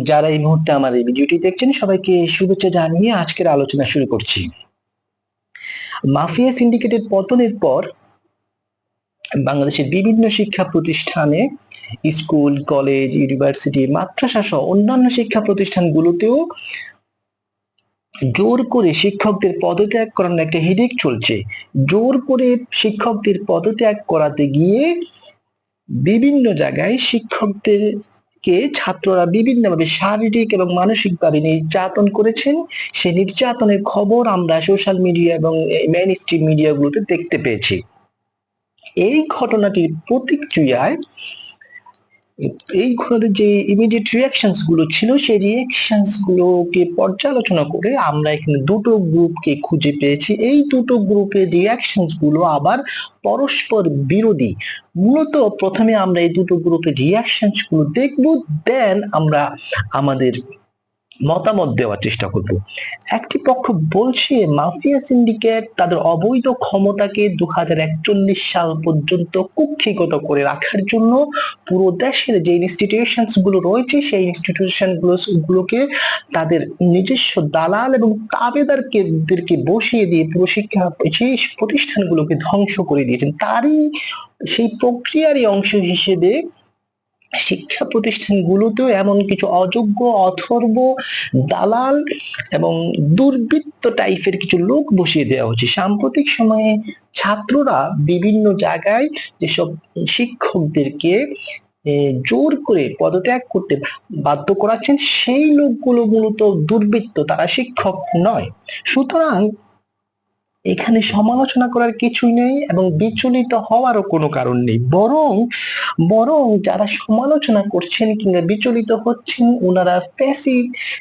যারা এই মুহূর্তে আমার এই ভিডিওটি দেখছেন সবাইকে শুভেচ্ছা জানিয়ে আজকের আলোচনা শুরু করছি। মাফিয়া সিন্ডিকেটের পতনের পর বাংলাদেশের বিভিন্ন শিক্ষা প্রতিষ্ঠানে, স্কুল, কলেজ, ইউনিভার্সিটি, মাদ্রাসা সহ অন্যান্য শিক্ষা প্রতিষ্ঠানগুলোতেও জোর করে শিক্ষকদের পদত্যাগ করানোর একটা হিড়িক চলছে। জোর করে শিক্ষকদের পদত্যাগ করাতে গিয়ে বিভিন্ন জায়গায় শিক্ষকদেরকে ছাত্ররা বিভিন্নভাবে শারীরিক এবং মানসিকভাবে নির্যাতন করেছেন। সেই নির্যাতনের খবর আমরা সোশ্যাল মিডিয়া এবং মেইন স্ট্রিম মিডিয়াগুলোতে দেখতে পেয়েছি। এই ঘটনাটির প্রতিক্রিয়ায় এই ঘটনার যে ইমিডিয়েট রিয়াকশনস গুলো ছিল, সেই রিয়াকশনস গুলোকে পর্যালোচনা করে আমরা এখানে দুটো গ্রুপকে খুঁজে পেয়েছি। এই দুটো গ্রুপের রিয়াকশনস গুলো আবার পরস্পর বিরোধী। মূলত প্রথমে আমরা এই দুটো গ্রুপের রিয়াকশনস গুলো দেখবো, দেন আমরা আমাদের মতামত দেওয়ার চেষ্টা করব। একটি পক্ষ বলছে মাফিয়া সিন্ডিকেট তাদের অবৈধ ক্ষমতাকে 2041 সাল পর্যন্ত কুক্ষিগত করে রাখার জন্য পুরো দেশের যে ইনস্টিটিউশনস গুলো রয়েছে সেই ইনস্টিটিউশন গুলোকে তাদের নিজস্ব দালাল এবং তাবেদারদেরকে বসিয়ে দিয়ে পুরো শিক্ষা সেই প্রতিষ্ঠানগুলোকে ধ্বংস করে দিয়েছেন। তারই সেই প্রক্রিয়ারই অংশ হিসেবে শিক্ষা প্রতিষ্ঠানগুলোতেও এমন কিছু অযোগ্য, অথর্ব, দালাল এবং দুর্বৃত্ত টাইপের কিছু লোক বসিয়ে দেওয়া হচ্ছে। সাম্প্রতিক সময়ে ছাত্ররা বিভিন্ন জায়গায় যেসব শিক্ষকদেরকে জোর করে পদত্যাগ করতে বাধ্য করাচ্ছেন, সেই লোকগুলো মূলত দুর্বৃত্ত, তারা শিক্ষক নয়। সুতরাং এখানে সমালোচনা করার কিছুই নেই এবং বিচলিত হওয়ারও কোনো কারণ নেই। বরং বরং যারা সমালোচনা করছেন কিংবা বিচলিত হচ্ছেন, ওনারা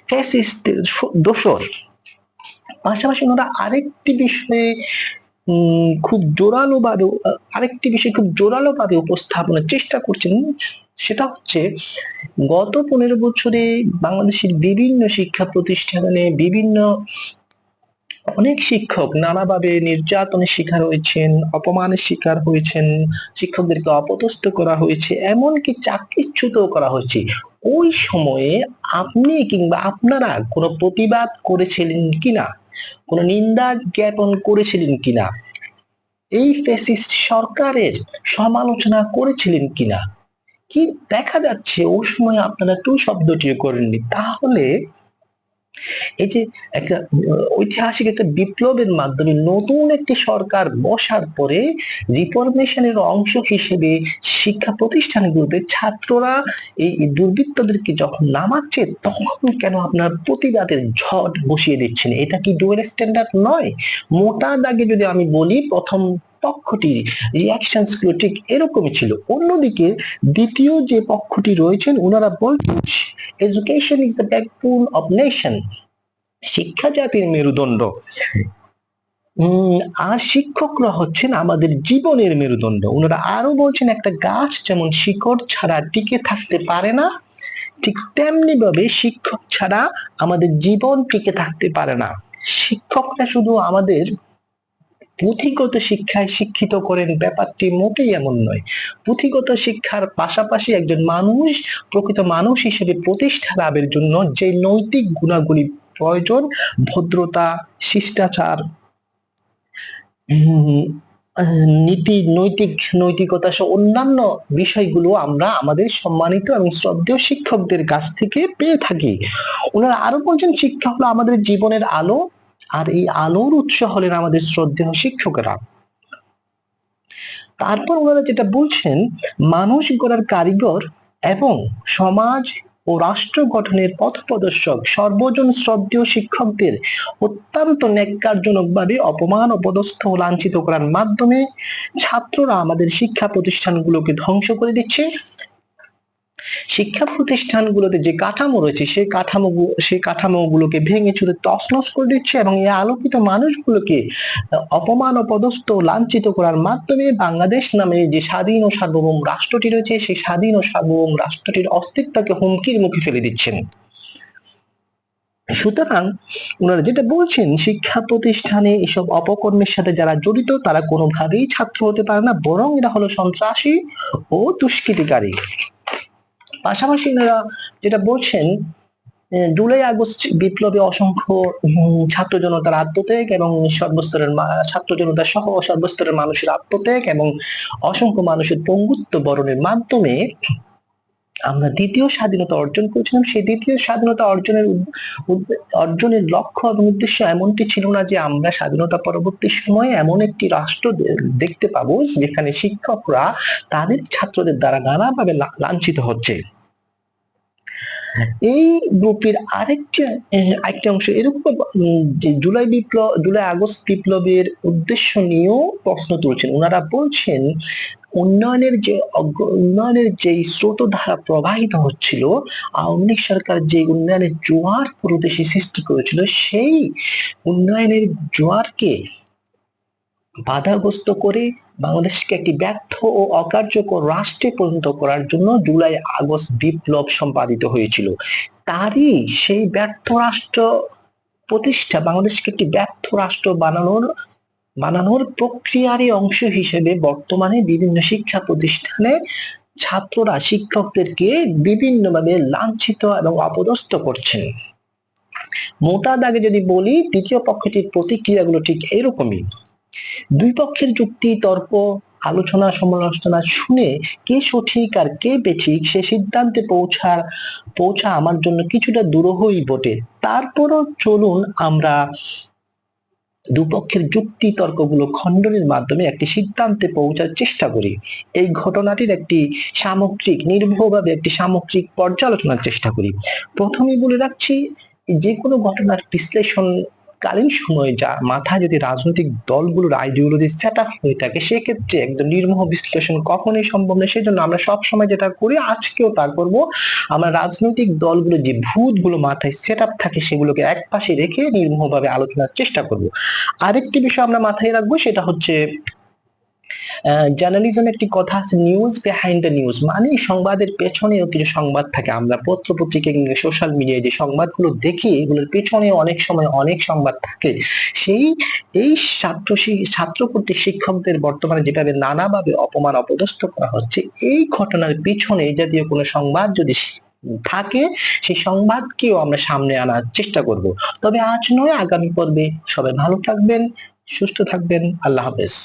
ফ্যাসিস্টের দোসর। পাশাপাশি ওনারা আরেকটি বিষয়ে খুব জোরালো ভাবে উপস্থাপনের চেষ্টা করছেন। সেটা হচ্ছে গত 15 বছরে বাংলাদেশের বিভিন্ন শিক্ষা প্রতিষ্ঠানে অনেক শিক্ষক নানাভাবে নির্যাতনের শিকার হয়েছেন, অপমানের শিকার হয়েছেন, শিক্ষকদেরকে অপদস্থ করা হয়েছে, এমনকি চাকরিচ্যুত করা হয়েছে। ওই সময়ে আপনি কিংবা আপনারা কোনো প্রতিবাদ করেছিলেন কিনা, কোনো নিন্দা জ্ঞাপন করেছিলেন কিনা, এই ফ্যাসিস্ট সরকারের সমালোচনা করেছিলেন কিনা? কি দেখা যাচ্ছে ওই সময় আপনারা টু শব্দটিও করেননি। তাহলে এই যে একটা ঐতিহাসিক একটা বিপ্লবের মাধ্যমে নতুন একটি সরকার বসার পরে রিফরমেশনের অংশ হিসেবে শিক্ষা প্রতিষ্ঠানগুলোতে ছাত্ররা এই দুর্বৃত্তদেরকে যখন নামাচ্ছে, তখন কেন আপনার প্রতিবাদের ঝড় বসিয়ে দিচ্ছেন? এটা কি ডুয়েল স্ট্যান্ডার্ড নয়? মোটা দাগে যদি আমি বলি, প্রথম পক্ষটির রিয়াকশনস গুলো ঠিক এরকমই ছিল। অন্যদিকে দ্বিতীয় যে পক্ষটি রয়েছেন, ওনারা বলছেন education is the backbone of nation, শিক্ষা জাতির মেরুদণ্ড। আর শিক্ষকরা হচ্ছেন আমাদের জীবনের মেরুদণ্ড। ওনারা আরো বলছেন একটা গাছ যেমন শিকড় ছাড়া টিকে থাকতে পারে না, ঠিক তেমনি ভাবে শিক্ষক ছাড়া আমাদের জীবন টিকে থাকতে পারে না। শিক্ষকরা শুধু আমাদের পুঁথিগত শিক্ষায় শিক্ষিত করেন, ব্যাপারটি মোটেই এমন নয়। পুঁথিগত শিক্ষার পাশাপাশি একজন মানুষ, প্রকৃত মানুষ হিসেবে প্রতিষ্ঠা লাভের জন্য যে নৈতিক গুণাবলী প্রয়োজন, ভদ্রতা, শিষ্টাচার, নৈতিকতা সহ অন্যান্য বিষয়গুলো আমরা আমাদের সম্মানিত এবং শ্রদ্ধেয় শিক্ষকদের কাছ থেকে পেয়ে থাকি। ওনারা আরো বলছেন শিক্ষা হলো আমাদের জীবনের আলো, আর এই আলোর উৎস হলেন আমাদের শ্রদ্ধেয় শিক্ষকেরা। তারপর ওনারা যেটা বলছেন, মানুষ গড়ার কারিগর এবং সমাজ ও রাষ্ট্র গঠনের পথপ্রদর্শক সর্বজন শ্রদ্ধেয় শিক্ষকদের অত্যন্ত ন্যাক্কারজনকভাবে অপমান, অপদস্থ ও লাঞ্ছিত করার মাধ্যমে ছাত্ররা আমাদের শিক্ষা প্রতিষ্ঠানগুলোকে ধ্বংস করে দিচ্ছে। শিক্ষা প্রতিষ্ঠানগুলোতে যে কাঠামো রয়েছে সেই কাঠামোগুলোকে ভেঙে চুরে তছনছ করে দিচ্ছে এবং এই আলোকিত মানুষগুলোকে অপমান, অপদস্থ, লাঞ্ছিত করার মাধ্যমে বাংলাদেশ নামে যে স্বাধীন ও সার্বভৌম রাষ্ট্রটি রয়েছে, সেই স্বাধীন ও সার্বভৌম রাষ্ট্রটির অস্তিত্বকে হুমকির মুখে ফেলে দিচ্ছেন। সুতরাং ওনারা যেটা বলছেন, শিক্ষা প্রতিষ্ঠানে এসব অপকর্মের সাথে যারা জড়িত তারা কোনোভাবেই ছাত্র হতে পারে না, বরং এরা হলো সন্ত্রাসী ও দুষ্কৃতিকারী। পাশাপাশি এনারা যেটা বলছেন, জুলাই আগস্ট বিপ্লবে অসংখ্য ছাত্র জনতার আত্মত্যাগ এবং সর্বস্তরের ছাত্র জনতা সহ সর্বস্তরের মানুষের আত্মত্যাগ এবং অসংখ্য মানুষের পঙ্গুত্ব বরণের মাধ্যমে আমরা দ্বিতীয় স্বাধীনতা অর্জন করেছিলাম। সেই দ্বিতীয় স্বাধীনতা অর্জনের লক্ষ্য এবং উদ্দেশ্য এমনটি ছিল না যে আমরা স্বাধীনতা পরবর্তী সময়ে এমন একটি রাষ্ট্র দেখতে পাবো যেখানে শিক্ষকরা তাদের ছাত্রদের দ্বারা নানাভাবে লাঞ্ছিত হচ্ছে। এই গ্রুপের আরেকটি অংশ এরকম যে জুলাই আগস্ট বিপ্লবের উদ্দেশ্য নিয়েও প্রশ্ন তুলছেন। ওনারা বলছেন উন্নয়নের যে স্রোতধারা প্রবাহিত হচ্ছিল, আওয়ামী লীগ সরকার যে উন্নয়নের জোয়ার পুরো দেশে সৃষ্টি করেছিল, সেই উন্নয়নের জোয়ারকে বাধাগ্রস্ত করে বাংলাদেশকে একটি ব্যর্থ ও অকার্যকর রাষ্ট্রে পরিণত করার জন্য জুলাই আগস্ট বিপ্লব সম্পাদিত হয়েছিল। তারই সেই ব্যর্থ রাষ্ট্র প্রতিষ্ঠা, বাংলাদেশকে একটি ব্যর্থ রাষ্ট্র বানানোর প্রক্রিয়ারই অংশ হিসেবে বর্তমানে বিভিন্ন শিক্ষা প্রতিষ্ঠানে ছাত্ররা শিক্ষকদেরকে বিভিন্নভাবে লাঞ্ছিত এবং অপদস্থ করছেন। মোটা দাগে যদি বলি, দ্বিতীয় পক্ষটির প্রতিক্রিয়াগুলো ঠিক এরকমই। দুই পক্ষের যুক্তি তর্ক আলোচনা সমালোচনা শুনে কে সঠিক আর কে বেঠিক সে সিদ্ধান্তে পৌঁছা আমার জন্য কিছুটা দুরূহই বটে। তারপরও চলুন আমরা দুপক্ষের যুক্তি তর্কগুলো খণ্ডনের মাধ্যমে একটি সিদ্ধান্তে পৌঁছার চেষ্টা করি। এই ঘটনাটির নির্ভুলভাবে একটি সামগ্রিক পর্যালোচনার চেষ্টা করি। প্রথমেই বলে রাখছি, যে কোনো ঘটনার বিশ্লেষণকালীন সময়ে যা মাথায় যদি রাজনৈতিক দলগুলোর আইডিওলজি সেট আপ হয়ে থাকে, সেক্ষেত্রে একদম নির্মোহ বিশ্লেষণ কখনোই সম্ভব নয়। সেই জন্য আমরা সবসময় যেটা করি, আজকেও তা করবো, আমরা রাজনৈতিক দলগুলো যে ভূতগুলো মাথায় সেট আপ থাকে সেগুলোকে এক পাশে রেখে নির্মোহভাবে আলোচনার চেষ্টা করব। আরেকটি বিষয় আমরা মাথায় রাখবো, সেটা হচ্ছে জার্নালিজম একটি কথা আছে, নিউজ বিহাইন্ড দ্য নিউজ, মানে সংবাদের পেছনেও কিছু সংবাদ থাকে। আমরা পত্র পত্রিকা কিংবা সোশ্যাল মিডিয়ায় যে সংবাদগুলো দেখি, এগুলোর পেছনে অনেক সময় অনেক সংবাদ থাকে। এই ছাত্র কর্তৃক শিক্ষকদের বর্তমানে যেভাবে নানাভাবে অপমান অপদস্থ করা হচ্ছে, এই ঘটনার পিছনে এই জাতীয় কোনো সংবাদ যদি থাকে, সেই সংবাদকেও আমরা সামনে আনার চেষ্টা করব। তবে আজ নয়, আগামী পর্বে। সবাই ভালো থাকবেন, সুস্থ থাকবেন। আল্লাহ হাফেজ।